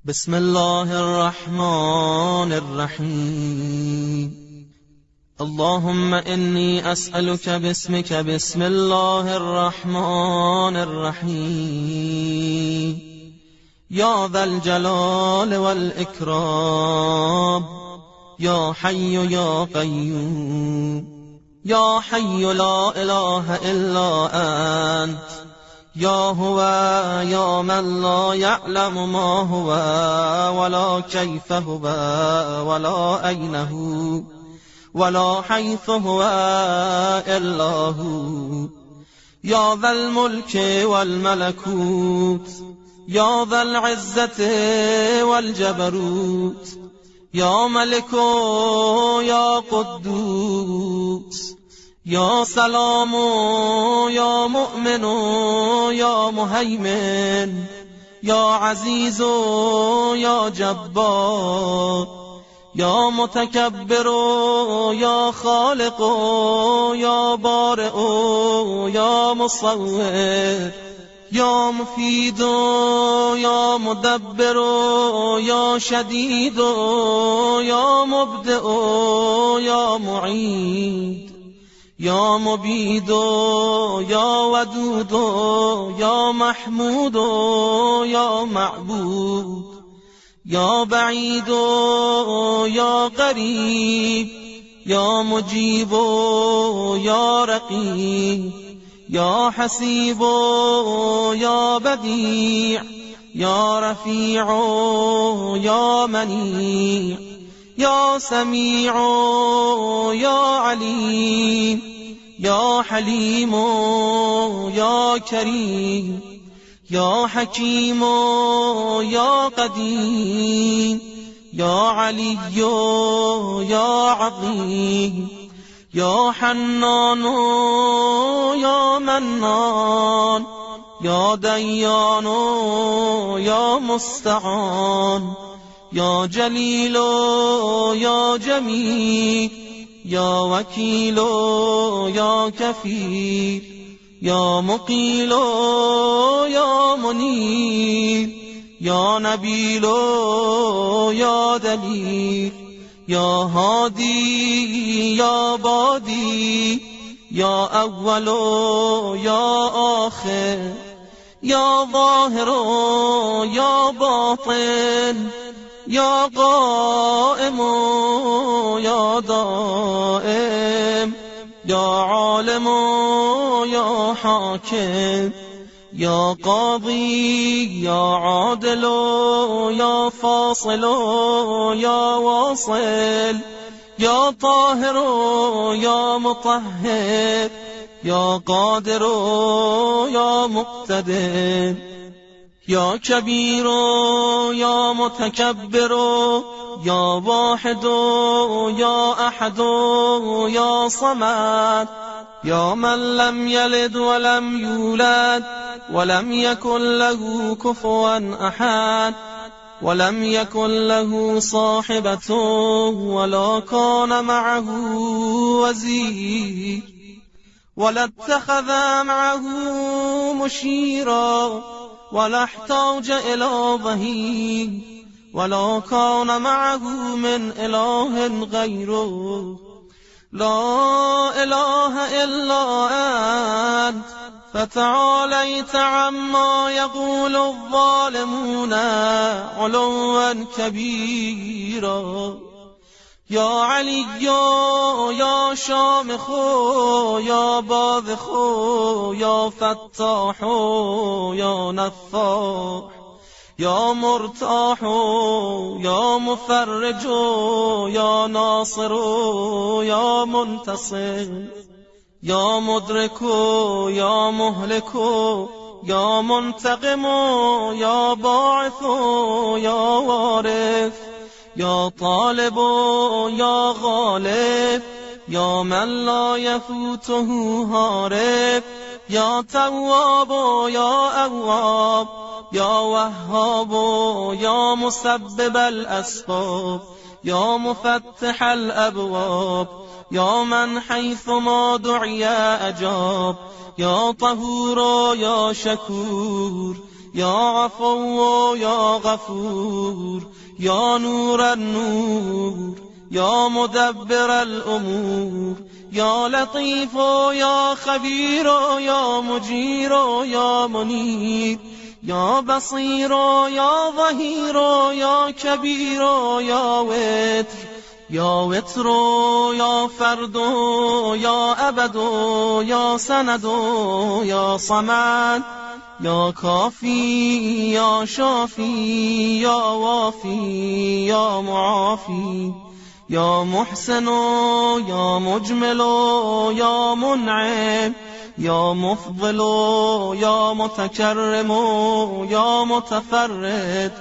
بسم الله الرحمن الرحیم. اللهم إني أسألك باسمك بسم الله الرحمن الرحیم. يا ذا الجلال والإكرام يا حي يا قيوم يا حي لا إله إلا أنت يا هو يا من لا يعلم ما هو ولا كيف هو ولا أين هو ولا حيث هو إلا هو يا ذا الملك والملكوت يا ذا العزة والجبروت يا ملك يا قدوس يا سلام يا مؤمن يا مهيمن يا عزيز يا جبار يا متكبر يا خالق يا بارئ يا مصور يا مفيد يا مدبر يا شديد يا مبدئ يا معيد يا مبيد يا ودود يا محمود يا معبود يا بعيد يا قريب يا مجيب يا رقيب يا حسيب يا بديع يا رفيع يا منيع يا سميع يا عليم يا حليم يا كريم يا حكيم يا قديم يا علي يا عظيم يا حنان يا منان يا ديان يا مستعان يا جليل يا جميل يا وكيل يا كفيل يا مقيل يا منير يا نبيل يا دليل يا هادي يا بادي يا أول يا آخر يا ظاهر يا باطن يا قائم يا دائم يا عالم يا حاكم يا قاضي يا عادل يا فاصل يا واصل يا طاهر يا مطهر يا قادر يا مقتدر يا كبير يا متكبر يا واحد يا أحد يا صمد يا من لم يلد ولم يولد ولم يكن له كفوا أحد ولم يكن له صاحبة ولا كان معه وزير ولا اتخذ معه مشيرا ولا احتاج إلى ظهير ولا كان معه من إله غيره لا إله إلا أنت فتعاليت عما يقول الظالمون علوا كبيرا يا علي يا شامخ يا باذخ يا فتاح يا نفاح يا مرتاح يا مفرج يا ناصر يا منتصر يا مدرك يا مهلك يا منتقم يا باعث يا وارث يا طالب يا غالب يا من لا يفوته هارب يا تواب يا أواب يا وهاب يا مسبب الأسباب يا مفتح الأبواب يا من حيث ما دعي أجاب يا طهور يا شكور یا عفو یا غفور یا نور النور یا مدبر الامور یا لطیف یا خبیر یا مجیر یا منیر یا بصیر یا ظهیر یا کبیر یا وتر یا وتر یا فرد یا ابد یا سند یا صمد یا کافی یا شافی یا وافی یا معافی یا محسن یا مجمل یا منعم یا مفضل یا متکرم یا متفرد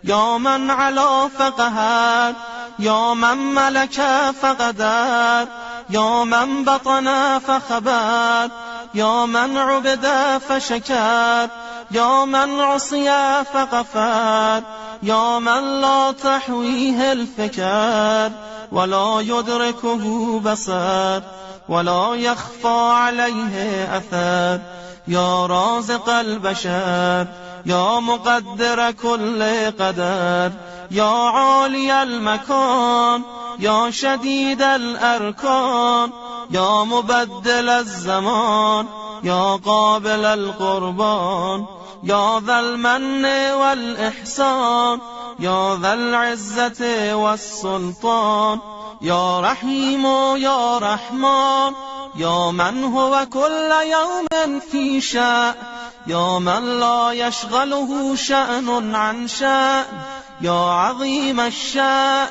یا من علا فقهر یا من ملک فقدر یا من بطن فخبر یا من عبد فشکر یا من عصی فغفر یا من لا تحویه الفکر ولا يدركه بصر ولا يخفى عليه أثر یا رازق البشر یا مقدر كل قدر یا عالی المکان یا شدید الارکان یا مبدل الزمان یا قابل القربان یا ذا المن والإحسان یا ذا العزة والسلطان یا رحیم یا رحمان یا من هو كل يوم في شأن یا من لا يشغله شأن عن شأن یا عظیم الشأن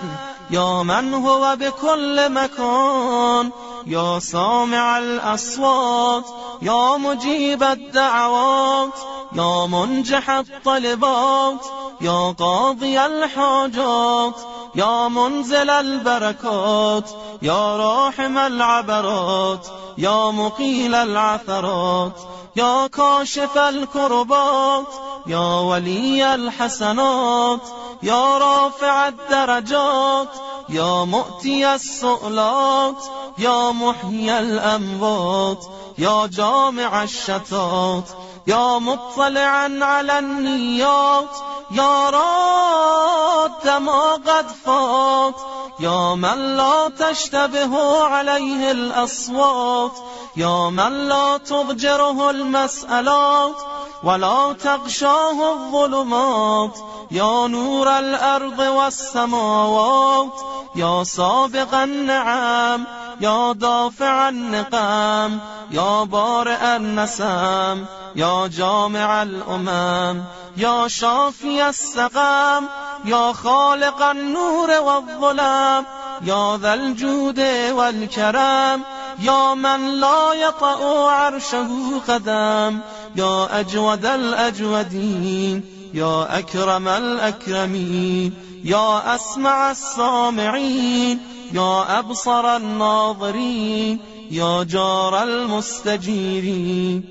یا من هو بكل مكان یا سامع الأصوات یا مجيب الدعوات یا منجح الطلبات یا قاضي الحاجات یا منزل البركات یا راحم العبرات یا مقيل العثرات یا کاشف الكربات یا ولي الحسنات یا رافع الدرجات یا مؤتي السؤلات یا محيي الأموات یا جامع الشتات یا مطلعا على النيات یا راد ما قد فات یا من لا تشتبه عليه الأصوات یا من لا تضجره المسألات ولا تغشاه الظلمات یا نور الأرض والسماوات یا سابق النعم یا دافع النقم یا بارئ النسم یا جامع الأمم یا شافی السقم یا خالق النور والظلم یا ذا الجود والكرم یا من لا يطأ عرشه قدم یا اجود الاجودین یا اکرم الاکرمین یا اسمع السامعین یا ابصر الناظرین یا جار المستجیرین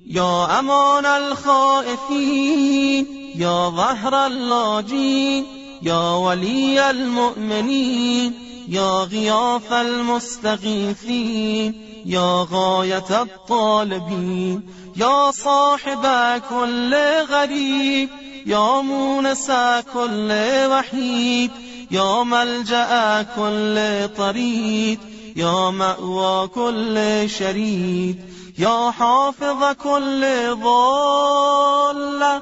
یا امان الخائفین یا ظهر اللاجین یا ولی المؤمنین یا غیاث المستغیثین یا غایت الطالبین یا صاحب کل غریب یا مونس کل وحید یا ملجأ کل طرید یا مأوى كل شرید یا حافظ كل ضال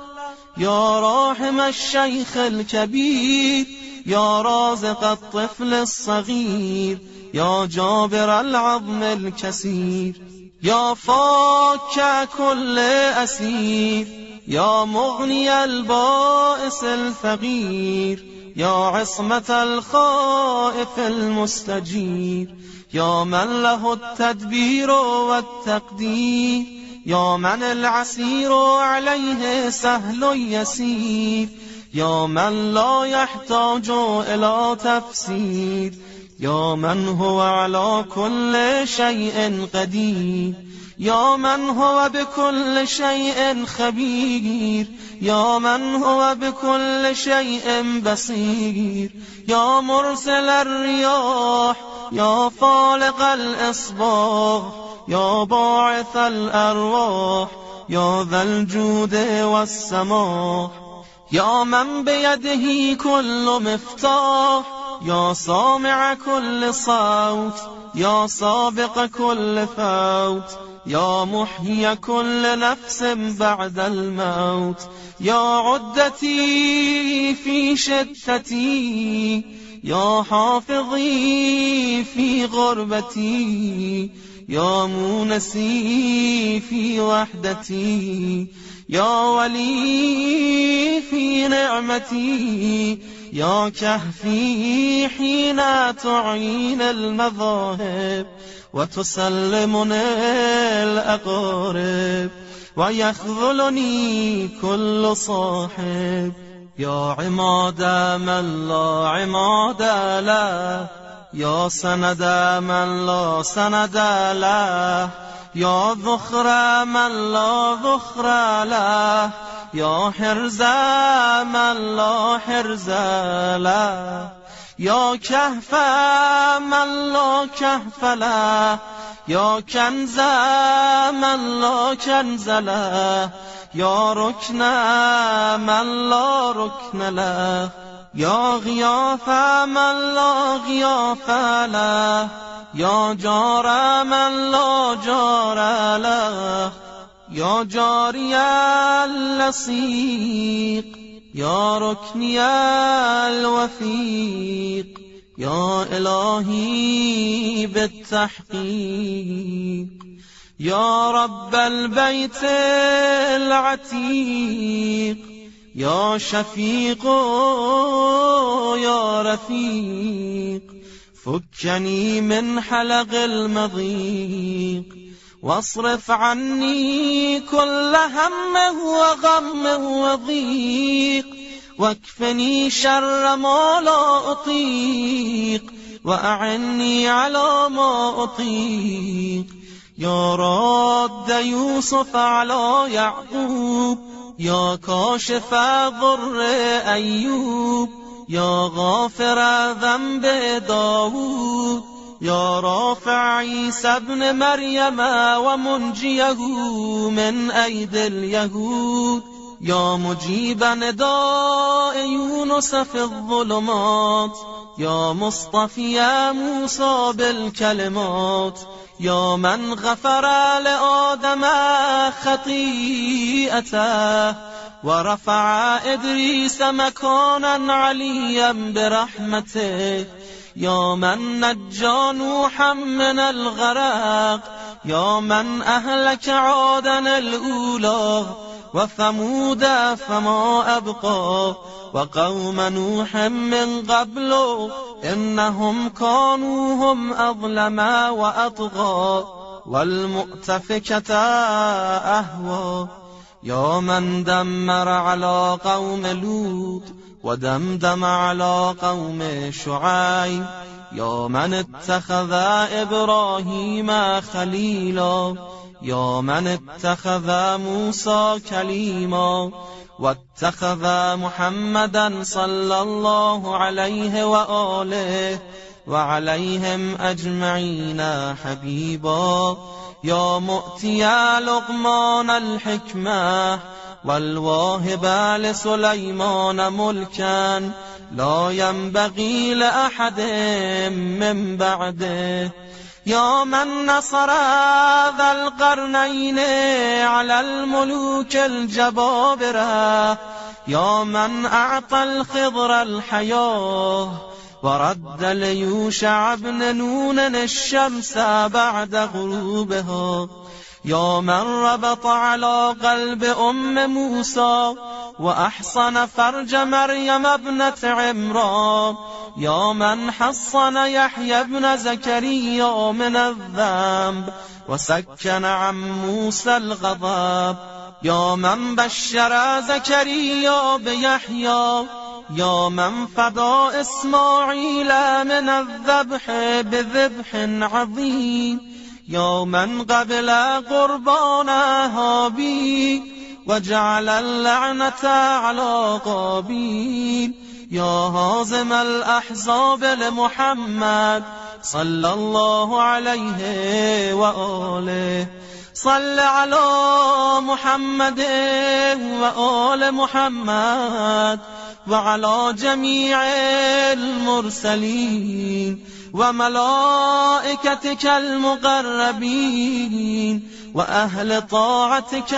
یا راحم الشیخ الكبیر یا رازق الطفل الصغیر یا جابر العظم الكثير یا فاك كل اسیر یا مغنی البائس الفقیر یا عصمة الخائف المستجیر یا من له التدبیر والتقدیر یا من العسیر علیه سهل یسیر یا من لا يحتاج الى تفسیر یا من هو على كل شيء قدیر یا من هو بكل شيء خبير یا من هو بكل شيء بصير یا مرسل الرياح یا فالق الإصباح یا باعث الأرواح يا ذا الجود والسماح، يا من بيده كل مفتاح، يا سامع كل صوت، يا سابق كل فوت، يا محيي كل نفس بعد الموت، يا عدتي في شدتي، يا حافظي في غربتي، يا مونسي في وحدتي، يا ولي في نعمتي، يا كهفي حين تعين المذاهب وتسلمني الأقارب ويخذلني كل صاحب، يا عماد من لا عماد له، يا سند من لا سند له، يا ذخر من لا ذخر له، يا حرز من لا حرز له، يا كهف من لا كهف له، يا كنز من لا كنز له، يا ركن من لا ركن له، يا غياث من لا غياث له، يا جار من لا جار له، يا جاري اللصيق، يا ركني الوثيق، يا إلهي بالتحقيق، يا رب البيت العتيق، يا شفيق يا رفيق، فكني من حلق المضيق، واصرف عني كل هم وغم وضيق، واكفني شر ما لا أطيق، وأعني على ما أطيق، يا راد يوسف على يعقوب، يا كاشف ضر أيوب، يا غافر ذنب داود، يا رافع عيسى ابن مريم ومنجيه من أيدي اليهود، يا مجيب نداء يونس في الظلمات، يا مصطفي موسى بالكلمات، يا من غفر لآدم خطيئته ورفع إدريس مكانا عليا برحمته، يا من نجى نوحا من الغرق، يا من أهلك عادا الأولى وثمود فما أبقى، وقوم نوح من قبل إنهم كانوا هم أظلم وأطغى، والمؤتفكة أهوى، يا من دمر على قوم لوط ودمدم على قوم شعيب، يا من اتخذ إبراهيم خليلا، يا من اتخذ موسى كليما، واتخذ محمدا صلى الله عليه وآله وعليهم أجمعين حبيبا، يا مؤتي لقمان الحكمة والواهب لسليمان ملكا لا ينبغي لأحد من بعده، يا من نصر ذا القرنين على الملوك الجبابرة، يا من أعطى الخضر الحياة ورد ليوشع بن نون الشمس بعد غروبها، يا من ربط على قلب أم موسى وأحصن فرج مريم ابنة عمران، يا من حصن يحيى ابن زكريا من الذنب وسكن عن موسى الغضب، يا من بشر زكريا بيحيى، يا من فدى إسماعيل من الذبح بذبح عظيم، يا من قبل قربان هابيل وجعل اللعنة على قابيل، يا هازم الأحزاب لمحمد صلى الله عليه وآله، صل على محمد وآل محمد وعلى جميع المرسلين وملائكتك المقربين وأهل طاعتك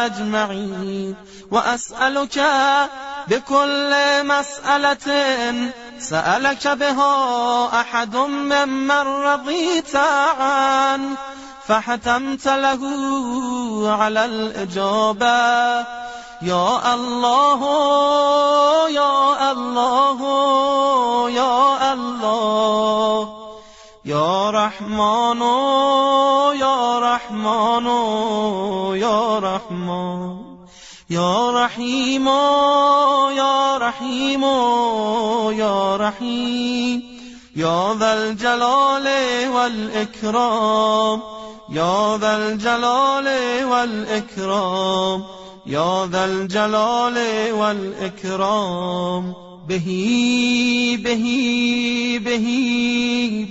أجمعين، وأسألك بكل مسألة سألك بها أحد ممن رضيت عنه فحتمت له على الإجابة، يا الله يا الله يا الله، يا رحمن يا رحمن يا رحمن، يا رحيم يا رحيم يا رحيم، يا ذا الجلال والإكرام، يا ذا الجلال والإكرام، يا ذا الجلال والإكرام. به به به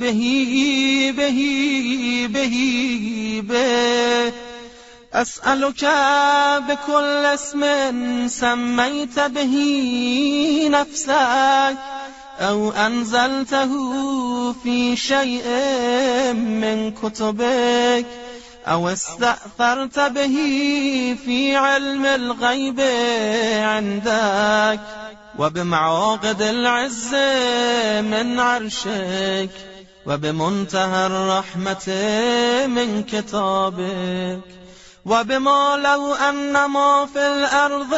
به به به به أسألك بكل اسم سميت به نفسك أو أنزلته في شيء من كتبك أو استأثرت به في علم الغيب عندك وبمعاقد العز من عرشك وبمنتهى الرحمة من كتابك، وبما لو أن ما في الأرض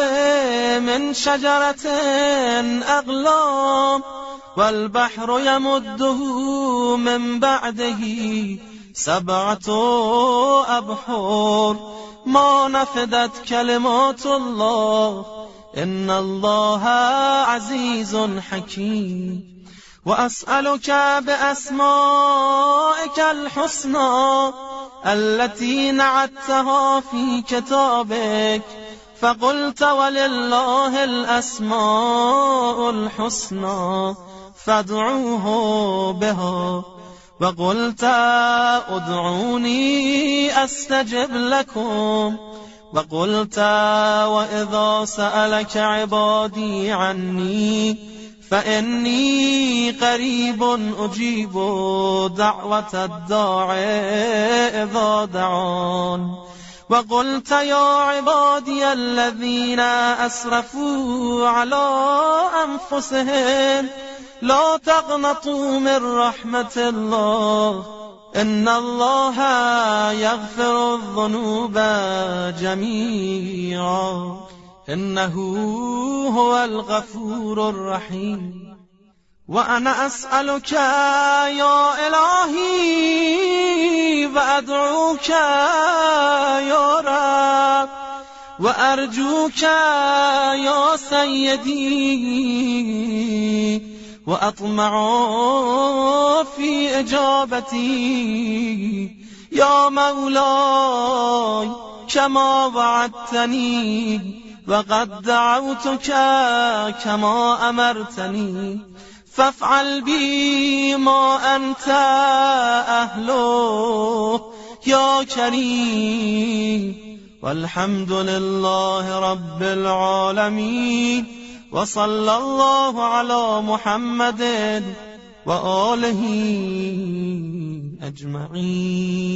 من شجرة أقلام والبحر يمده من بعده 7 أبحر ما نفدت كلمات الله إن الله عزيز حكيم. وأسألك بأسمائك الحسنى التي نعتها في كتابك فقلت ولله الأسماء الحسنى فادعوه بها، وقلت ادعوني أستجب لكم، وقلت وإذا سألك عبادي عني فإني قريب أجيب دعوة الداعي إذا دعان، وقلت يا عبادي الذين أسرفوا على أنفسهم لا تقنطوا من رحمة الله إن الله يغفر الذنوب جميعا إنه هو الغفور الرحيم. وأنا أسألك يا إلهي وأدعوك يا رب وأرجوك يا سيدي وأطمع في إجابتي يا مولاي كما وعدتني وقد دعوتك كما أمرتني فافعل بي ما أنت أهله يا كريم. والحمد لله رب العالمين وصلى الله على محمد وآله أجمعين.